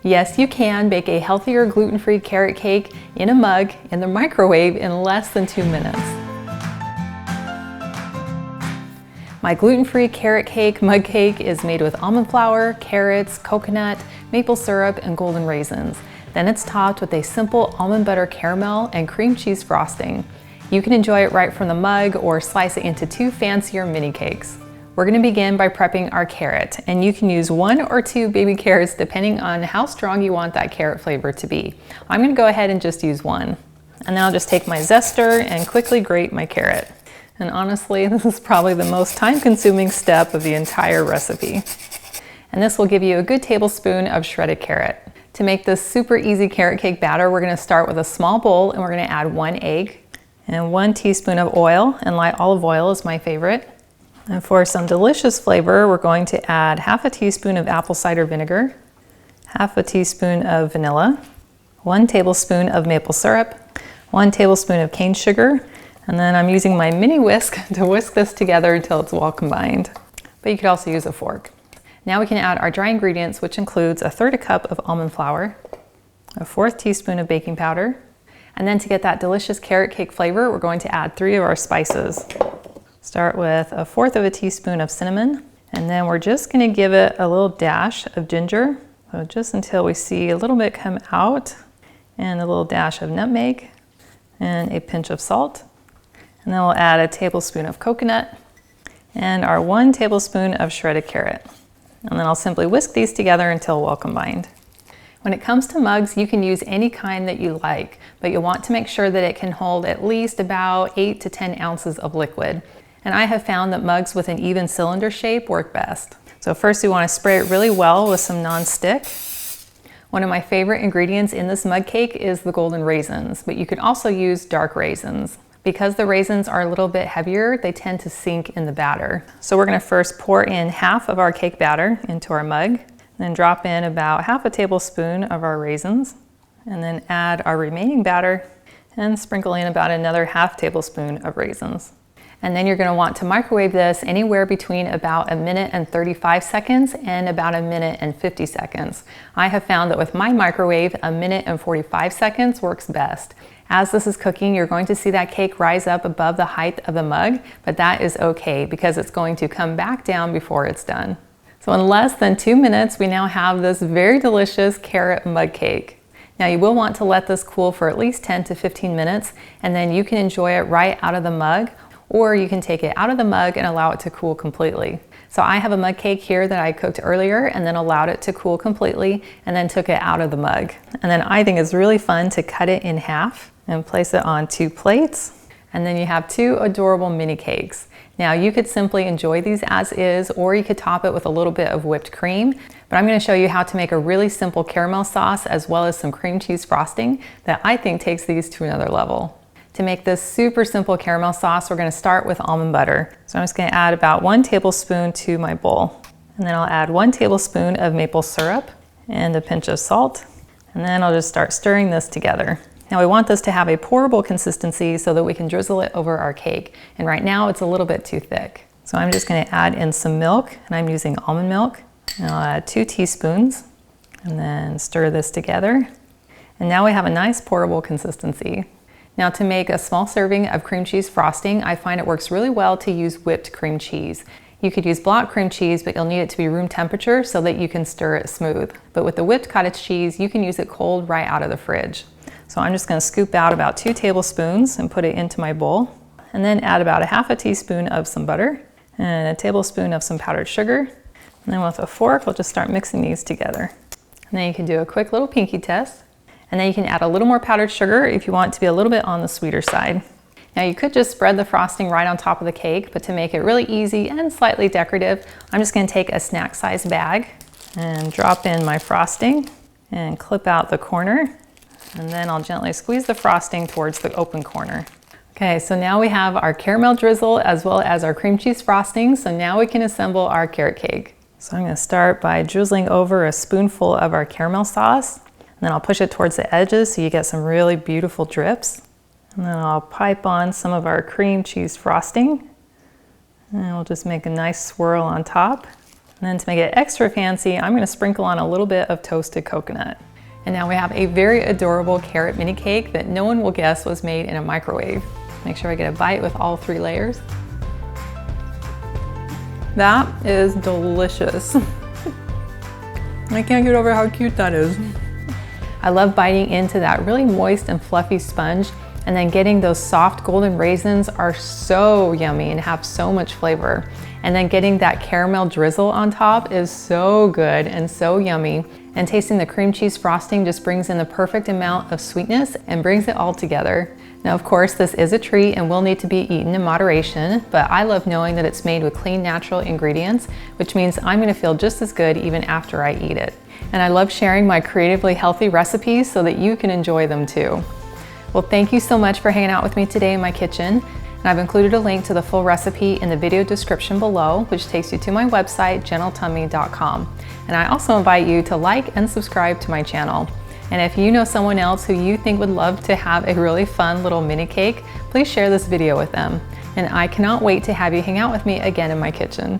Yes, you can bake a healthier gluten-free carrot cake in a mug in the microwave in less than 2 minutes. My gluten-free carrot cake mug cake is made with almond flour, carrots, coconut, maple syrup, and golden raisins. Then it's topped with a simple almond butter caramel and cream cheese frosting. You can enjoy it right from the mug or slice it into 2 fancier mini cakes. We're going to begin by prepping our carrot, and you can use 1 or 2 baby carrots depending on how strong you want that carrot flavor to be. I'm going to go ahead and just use 1. And then I'll just take my zester and quickly grate my carrot. And honestly, this is probably the most time-consuming step of the entire recipe. And this will give you a good tablespoon of shredded carrot. To make this super easy carrot cake batter, we're going to start with a small bowl and we're going to add 1 egg and 1 teaspoon of oil, and light olive oil is my favorite. And for some delicious flavor, we're going to add half a teaspoon of apple cider vinegar, half a teaspoon of vanilla, 1 tablespoon of maple syrup, 1 tablespoon of cane sugar, and then I'm using my mini whisk to whisk this together until it's well combined. But you could also use a fork. Now we can add our dry ingredients, which includes 1/3 cup of almond flour, 1/4 teaspoon of baking powder, and then to get that delicious carrot cake flavor, we're going to add 3 of our spices. Start with 1/4 teaspoon of cinnamon, and then we're just going to give it a little dash of ginger, so just until we see a little bit come out, and a little dash of nutmeg, and a pinch of salt. And then we'll add a tablespoon of coconut, and our 1 tablespoon of shredded carrot. And then I'll simply whisk these together until well combined. When it comes to mugs, you can use any kind that you like, but you'll want to make sure that it can hold at least about 8 to 10 ounces of liquid. And I have found that mugs with an even cylinder shape work best. So first we want to spray it really well with some non-stick. One of my favorite ingredients in this mug cake is the golden raisins, but you could also use dark raisins. Because the raisins are a little bit heavier, they tend to sink in the batter. So we're going to first pour in half of our cake batter into our mug, then drop in about half a tablespoon of our raisins, and then add our remaining batter and sprinkle in about another half tablespoon of raisins. And then you're going to want to microwave this anywhere between about 1 minute and 35 seconds and about 1 minute and 50 seconds. I have found that with my microwave, 1 minute and 45 seconds works best. As this is cooking, you're going to see that cake rise up above the height of the mug, but that is okay because it's going to come back down before it's done. So in less than 2 minutes, we now have this very delicious carrot mug cake. Now you will want to let this cool for at least 10 to 15 minutes, and then you can enjoy it right out of the mug, or you can take it out of the mug and allow it to cool completely. So I have a mug cake here that I cooked earlier and then allowed it to cool completely and then took it out of the mug. And then I think it's really fun to cut it in half and place it on 2 plates. And then you have 2 adorable mini cakes. Now you could simply enjoy these as is, or you could top it with a little bit of whipped cream. But I'm going to show you how to make a really simple caramel sauce as well as some cream cheese frosting that I think takes these to another level. To make this super simple caramel sauce, we're going to start with almond butter. So I'm just going to add about 1 tablespoon to my bowl. And then I'll add 1 tablespoon of maple syrup and a pinch of salt. And then I'll just start stirring this together. Now we want this to have a pourable consistency so that we can drizzle it over our cake. And right now it's a little bit too thick. So I'm just going to add in some milk, and I'm using almond milk. And I'll add 2 teaspoons and then stir this together. And now we have a nice pourable consistency. Now to make a small serving of cream cheese frosting, I find it works really well to use whipped cream cheese. You could use block cream cheese, but you'll need it to be room temperature so that you can stir it smooth. But with the whipped cottage cheese, you can use it cold right out of the fridge. So I'm just going to scoop out about 2 tablespoons and put it into my bowl. And then add about 1/2 teaspoon of some butter and a tablespoon of some powdered sugar. And then with a fork, we'll just start mixing these together. And then you can do a quick little pinky test. And then you can add a little more powdered sugar if you want to be a little bit on the sweeter side. Now you could just spread the frosting right on top of the cake, but to make it really easy and slightly decorative, I'm just going to take a snack size bag and drop in my frosting and clip out the corner. And then I'll gently squeeze the frosting towards the open corner. Okay, so now we have our caramel drizzle as well as our cream cheese frosting. So now we can assemble our carrot cake. So I'm going to start by drizzling over a spoonful of our caramel sauce. And then I'll push it towards the edges so you get some really beautiful drips. And then I'll pipe on some of our cream cheese frosting. And we'll just make a nice swirl on top. And then to make it extra fancy, I'm gonna sprinkle on a little bit of toasted coconut. And now we have a very adorable carrot mini cake that no one will guess was made in a microwave. Make sure I get a bite with all 3 layers. That is delicious. I can't get over how cute that is. I love biting into that really moist and fluffy sponge, and then getting those soft golden raisins are so yummy and have so much flavor. And then getting that caramel drizzle on top is so good and so yummy. And tasting the cream cheese frosting just brings in the perfect amount of sweetness and brings it all together. Now, of course, this is a treat and will need to be eaten in moderation, but I love knowing that it's made with clean, natural ingredients, which means I'm gonna feel just as good even after I eat it. And I love sharing my creatively healthy recipes so that you can enjoy them too. Well, thank you so much for hanging out with me today in my kitchen. And I've included a link to the full recipe in the video description below, which takes you to my website, gentletummy.com. And I also invite you to like and subscribe to my channel. And if you know someone else who you think would love to have a really fun little mini cake, please share this video with them. And I cannot wait to have you hang out with me again in my kitchen.